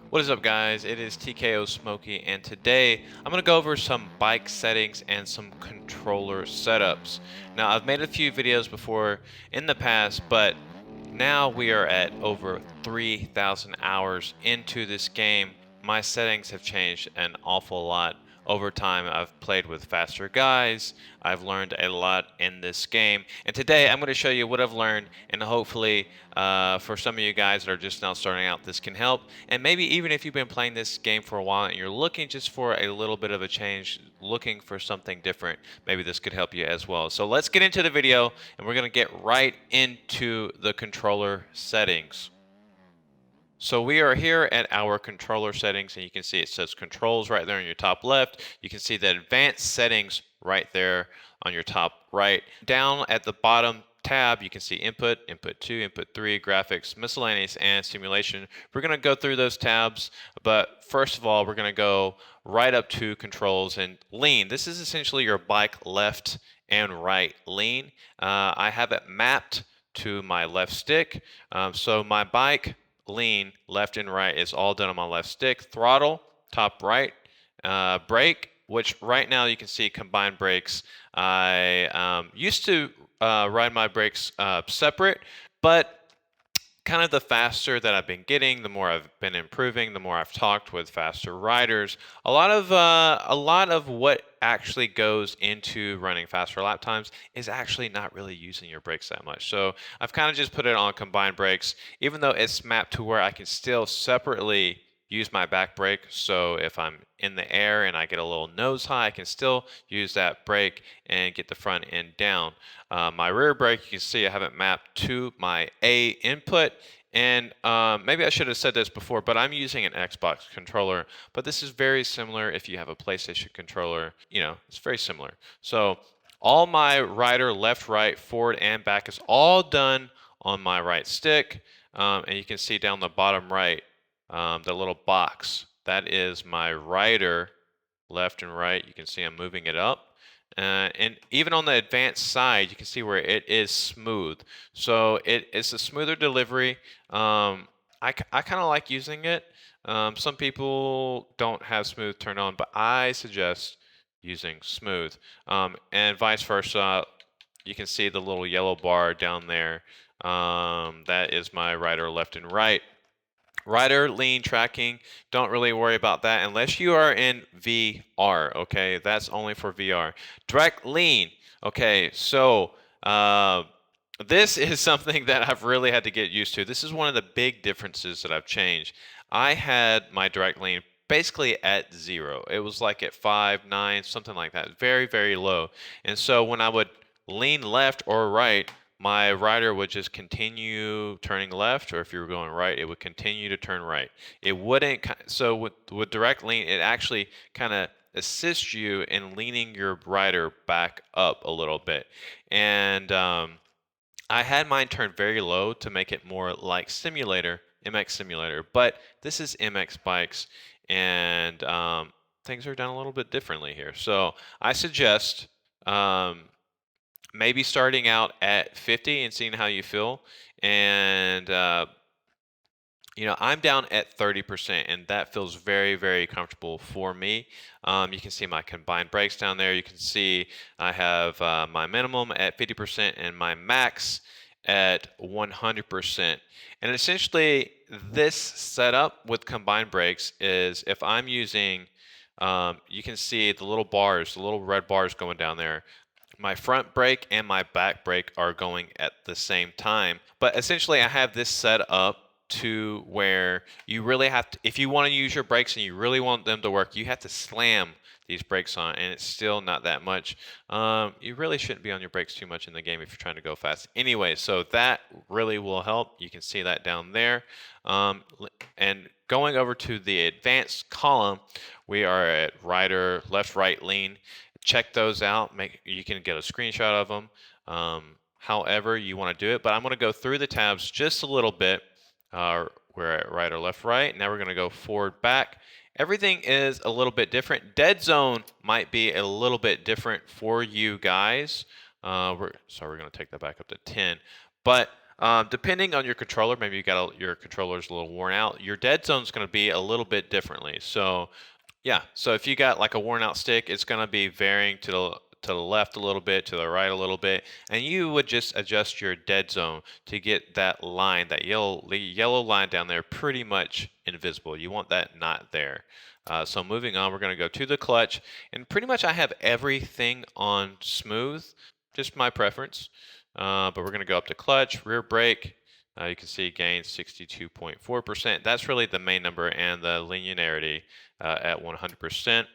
What is up, guys? It is TKO Smokey, and today I'm going to go over some bike settings and some controller setups. Now, I've made a few videos before in the past, but now we are at over 3,000 hours into this game. My settings have changed an awful lot over time. I've played with faster guys. I've learned a lot in this game. And today I'm going to show you what I've learned, and hopefully for some of you guys that are just now starting out, this can help. And maybe even if you've been playing this game for a while and you're looking just for a little bit of a change, looking for something different, maybe this could help you as well. So let's get into the video, and we're going to get right into the controller settings. So we are here at our controller settings, and you can see it says controls right there on your top left. You can see the advanced settings right there on your top right. Down at the bottom tab, you can see input, input 2, input 3, graphics, miscellaneous, and simulation. We're going to go through those tabs, but first of all, we're going to go right up to controls and lean. This is essentially your bike left and right lean. I have it mapped to my left stick. So my bike lean left and right is all done on my left stick. Throttle, top right. Brake, which right now you can see combined brakes. I used to ride my brakes separate, but kind of the faster that I've been getting, the more I've been improving, the more I've talked with faster riders. A lot of what actually goes into running faster lap times is actually not really using your brakes that much. So I've kind of just put it on combined brakes, even though it's mapped to where I can still separately use my back brake. So if I'm in the air and I get a little nose high, I can still use that brake and get the front end down. My rear brake, you can see I have it mapped to my A input. And maybe I should have said this before, but I'm using an Xbox controller. But this is very similar if you have a PlayStation controller. You know, it's very similar. So all my rider, left, right, forward, and back is all done on my right stick. And you can see down the bottom right, the little box. That is my rider, left and right. You can see I'm moving it up. And even on the advanced side, you can see where it is smooth. So it's a smoother delivery. I kind of like using it. Some people don't have smooth turned on, but I suggest using smooth. And vice versa, you can see the little yellow bar down there. That is my rider, left and right. Rider lean tracking, don't really worry about that unless you are in VR, okay? That's only for VR. Direct lean, okay, so this is something that I've really had to get used to. This is one of the big differences that I've changed. I had my direct lean basically at 0. It was like at 5, 9, something like that. Very, very low. And so when I would lean left or right, my rider would just continue turning left, or if you were going right, it would continue to turn right. It wouldn't, so with direct lean, it actually kind of assists you in leaning your rider back up a little bit. And I had mine turned very low to make it more like simulator, MX simulator, but this is MX bikes, and things are done a little bit differently here. So I suggest maybe starting out at 50 and seeing how you feel. And I'm down at 30%, and that feels very, very comfortable for me. You can see my combined brakes down there. You can see I have my minimum at 50% and my max at 100%. And essentially, this setup with combined brakes is if I'm using, you can see the little bars, the little red bars going down there. My front brake and my back brake are going at the same time. But essentially, I have this set up to where you really have to, if you want to use your brakes and you really want them to work, you have to slam these brakes on, and it's still not that much. You really shouldn't be on your brakes too much in the game if you're trying to go fast. Anyway, so that really will help. You can see that down there. And going over to the advanced column, we are at rider, left, right, lean. Check those out. You can get a screenshot of them. However you want to do it, but I'm going to go through the tabs just a little bit. We're at right or left, right. Now we're going to go forward, back. Everything is a little bit different. Dead zone might be a little bit different for you guys. So we're going to take that back up to 10. But Depending on your controller, maybe your controller's a little worn out. Your dead zone's going to be a little bit differently. So yeah, so if you got like a worn out stick, it's going to be varying to the left a little bit, to the right a little bit, and you would just adjust your dead zone to get that line, that yellow line down there, pretty much invisible. You want that not there. So moving on, we're going to go to the clutch, and pretty much I have everything on smooth, just my preference. But we're going to go up to clutch, rear brake. You can see gain 62.4%. That's really the main number, and the linearity at 100%.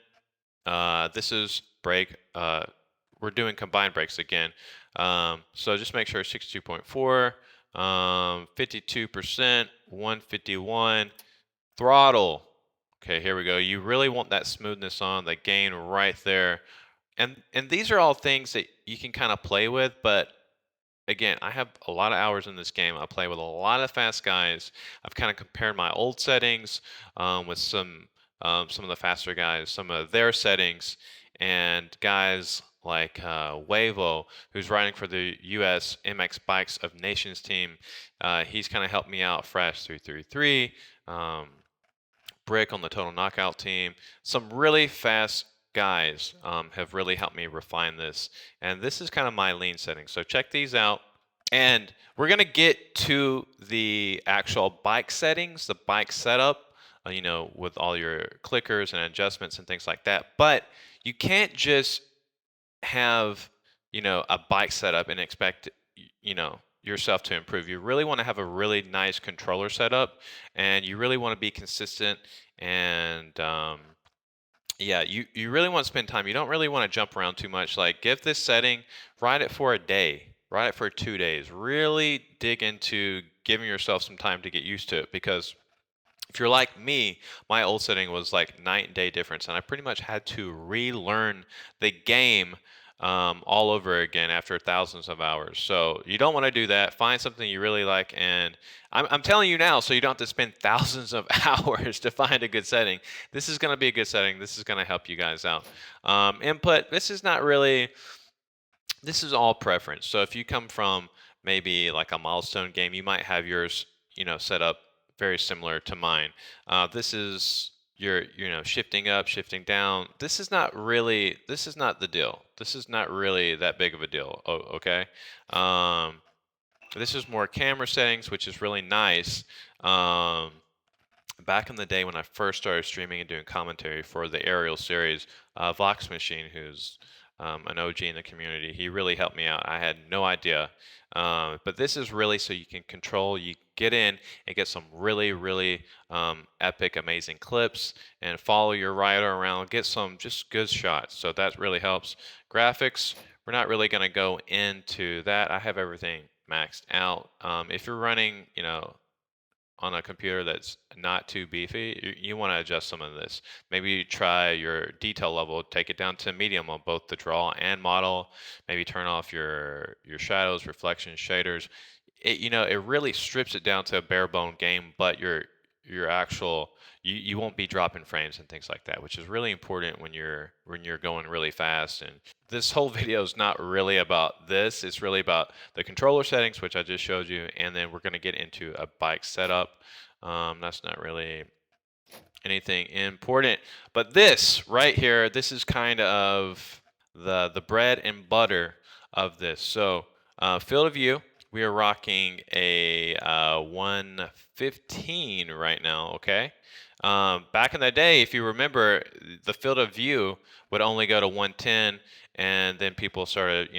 This is brake. We're doing combined brakes again. So just make sure 62.4, 52%, 151. Throttle. Okay, here we go. You really want that smoothness on, the gain right there. And these are all things that you can kind of play with, but again, I have a lot of hours in this game. I play with a lot of fast guys. I've kind of compared my old settings with some of the faster guys, some of their settings, and guys like Wavo, who's riding for the U.S. MX Bikes of Nations team. He's kind of helped me out. Fresh 333, Brick on the Total Knockout team. Some really fast guys have really helped me refine this. And this is kind of my lean setting. So check these out. And we're going to get to the actual bike settings, the bike setup, with all your clickers and adjustments and things like that. But you can't just have, a bike setup and expect, yourself to improve. You really want to have a really nice controller setup, and you really want to be consistent, and yeah, you really want to spend time. You don't really want to jump around too much. Like, give this setting, ride it for a day, ride it for 2 days. Really dig into giving yourself some time to get used to it, because if you're like me, my old setting was like night and day difference, and I pretty much had to relearn the game all over again after thousands of hours. So you don't want to do that. Find something you really like, and I'm telling you now, so you don't have to spend thousands of hours to find a good setting. This is going to be a good setting. This is going to help you guys out. Input. This is all preference. So if you come from maybe like a milestone game, you might have yours, set up very similar to mine. This is your, shifting up, shifting down. This is not the deal. This is not really that big of a deal. Okay. This is more camera settings, which is really nice. Back in the day when I first started streaming and doing commentary for the Aerial series, Vox Machine, who's an OG in the community, he really helped me out. I had no idea. But this is really so you can control, you get in and get some really, really epic, amazing clips, and follow your rider around, get some just good shots. So that really helps. Graphics, we're not really going to go into that. I have everything maxed out. If you're running, on a computer that's not too beefy, you want to adjust some of this. Maybe try your detail level, take it down to medium on both the draw and model. Maybe turn off your shadows, reflections, shaders. It really strips it down to a bare bone game, but your actual you won't be dropping frames and things like that, which is really important when you're going really fast. And this whole video is not really about this. It's really about the controller settings, which I just showed you, and then we're going to get into a bike setup. That's not really anything important, but this right here, this is kind of the bread and butter of this. So field of view, we are rocking a 115 right now. Okay. Back in the day, if you remember, the field of view would only go to 110, and then people started,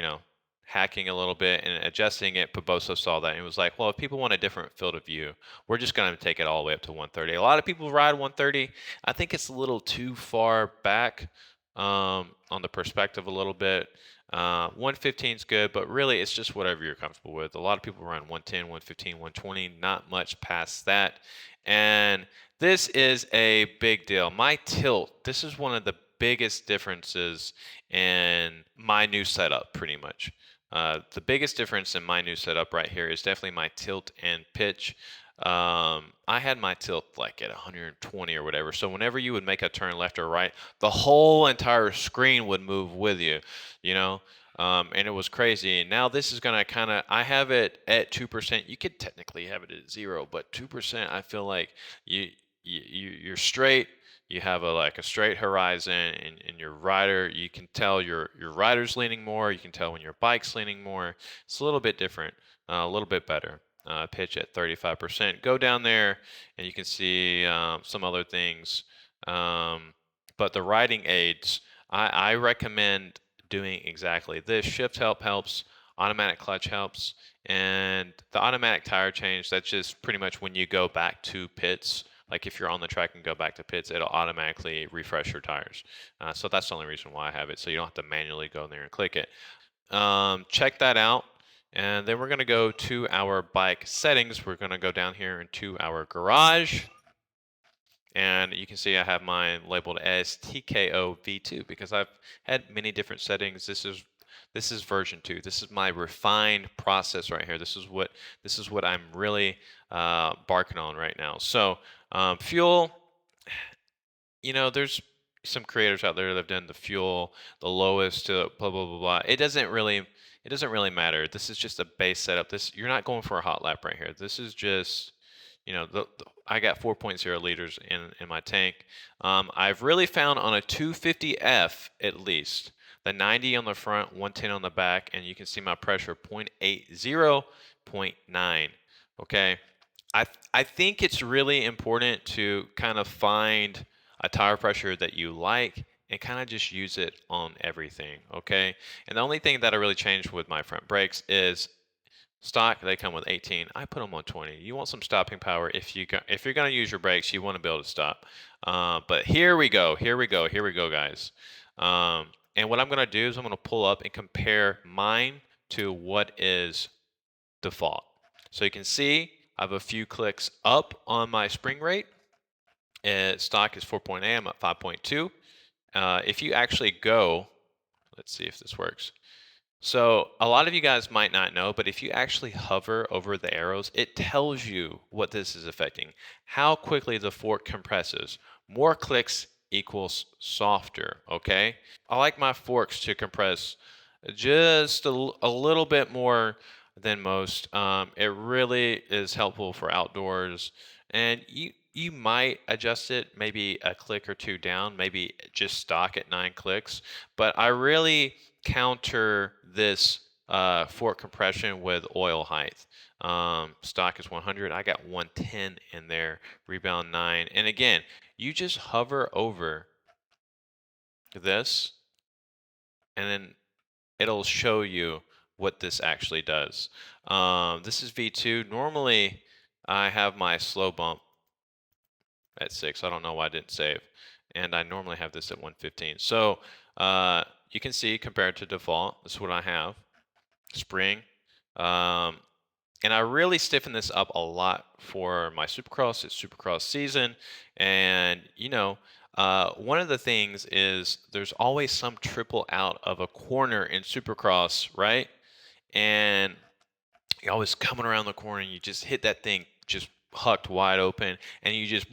hacking a little bit and adjusting it. Paboso saw that and it was like, well, if people want a different field of view, we're just going to take it all the way up to 130. A lot of people ride 130. I think it's a little too far back on the perspective a little bit. 115 is good, but really it's just whatever you're comfortable with. A lot of people run 110, 115, 120, not much past that. And this is a big deal. My tilt, this is one of the biggest differences in my new setup, pretty much. The biggest difference in my new setup right here is definitely my tilt and pitch. I had my tilt like at 120 or whatever. So whenever you would make a turn left or right, the whole entire screen would move with you, you know. and it was crazy. Now this is gonna kind of, I have it at 2%. You could technically have it at 0, but 2%, I feel like you, you're straight. You have a like a straight horizon, and your rider, you can tell your rider's leaning more. You can tell when your bike's leaning more. It's a little bit different, a little bit better. Pitch at 35%. Go down there, and you can see some other things. But the riding aids, I recommend doing exactly this. Shift help helps, automatic clutch helps, and the automatic tire change, that's just pretty much when you go back to pits. Like if you're on the track and go back to pits, it'll automatically refresh your tires. So that's the only reason why I have it. So you don't have to manually go in there and click it. Check that out. And then we're going to go to our bike settings. We're going to go down here into our garage. And you can see I have mine labeled as TKO V2 because I've had many different settings. This is version 2. This is my refined process right here. This is what I'm really barking on right now. So fuel, there's some creators out there that have done the fuel, the lowest to blah blah blah blah. It doesn't really matter. This is just a base setup. You're not going for a hot lap right here. This is just, I got 4.0 liters in my tank. I've really found on a 250F at least, the 90 on the front, 110 on the back, and you can see my pressure 0.80, 0.9. Okay, I think it's really important to kind of find a tire pressure that you like and kind of just use it on everything. Okay, and the only thing that I really changed with my front brakes is stock. They come with 18. I put them on 20. You want some stopping power. If you're going to use your brakes, you want to be able to stop. But here we go, guys. And what I'm going to do is I'm going to pull up and compare mine to what is default. So you can see I have a few clicks up on my spring rate. Stock is 4.8. I'm at 5.2. If you actually go, let's see if this works. So a lot of you guys might not know, but if you actually hover over the arrows, it tells you what this is affecting. How quickly the fork compresses. More clicks equals softer, okay? I like my forks to compress just a little bit more than most. It really is helpful for outdoors, and you might adjust it maybe a click or two down, maybe just stock at 9 clicks, but I really counter this fork compression with oil height. Stock is 100. I got 110 in there, rebound 9. And again, you just hover over this, and then it'll show you what this actually does. This is V2. Normally, I have my slow bump at 6. I don't know why I didn't save. And I normally have this at 115. So you can see compared to default, this is what I have. Spring. And I really stiffen this up a lot for my Supercross. It's Supercross season. And, one of the things is there's always some triple out of a corner in Supercross, right? And you're always coming around the corner and you just hit that thing just hucked wide open, and you just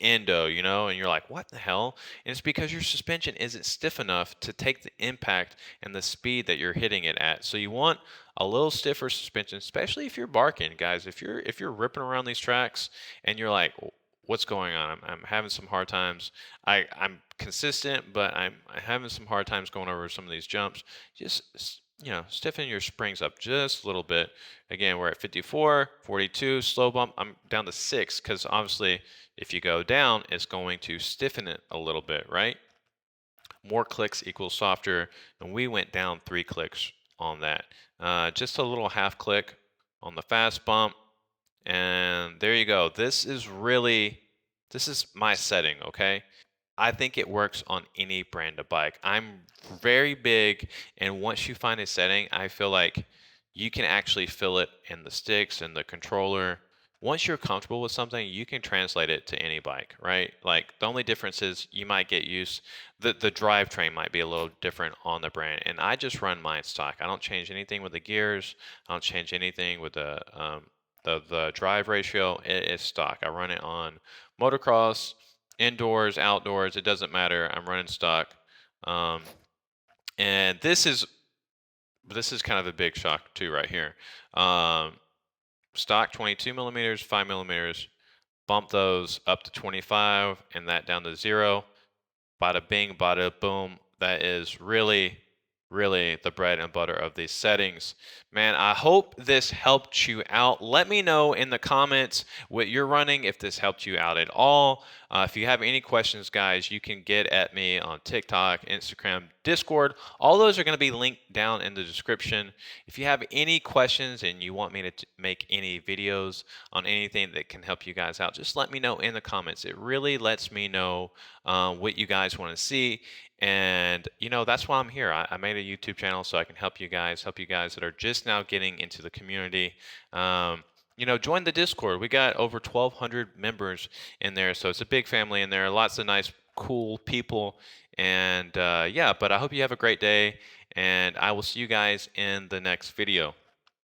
endo, and you're like, what the hell? And it's because your suspension isn't stiff enough to take the impact and the speed that you're hitting it at. So you want a little stiffer suspension, especially if you're barking, guys. If you're ripping around these tracks and you're like, what's going on? I'm having some hard times. I'm consistent, but I'm having some hard times going over some of these jumps. Just stiffen your springs up just a little bit. Again, we're at 54, 42, slow bump. I'm down to 6 because obviously if you go down, it's going to stiffen it a little bit, right? More clicks equals softer, and we went down 3 clicks on that. Just a little half click on the fast bump, and there you go. This is my setting, okay? I think it works on any brand of bike. I'm very big, and once you find a setting, I feel like you can actually feel it in the sticks and the controller. Once you're comfortable with something, you can translate it to any bike, right? Like the only difference is you might get used, the drivetrain might be a little different on the brand, and I just run mine stock. I don't change anything with the gears. I don't change anything with the drive ratio. It is stock. I run it on motocross, indoors, outdoors, it doesn't matter. I'm running stock. And this is kind of a big shock too right here. Um, Stock 22 millimeters, 5 millimeters, bump those up to 25 and that down to 0. Bada bing, bada boom. That is really, really the bread and butter of these settings. Man, I hope this helped you out. Let me know in the comments what you're running, if this helped you out at all. If you have any questions, guys, you can get at me on TikTok, Instagram, Discord. All those are going to be linked down in the description. If you have any questions and you want me to make any videos on anything that can help you guys out, just let me know in the comments. It really lets me know what you guys want to see. And that's why I'm here. I made a YouTube channel so I can help you guys that are just now getting into the community. Join the Discord. We got over 1,200 members in there, so it's a big family in there. Lots of nice, cool people. And yeah, but I hope you have a great day, and I will see you guys in the next video.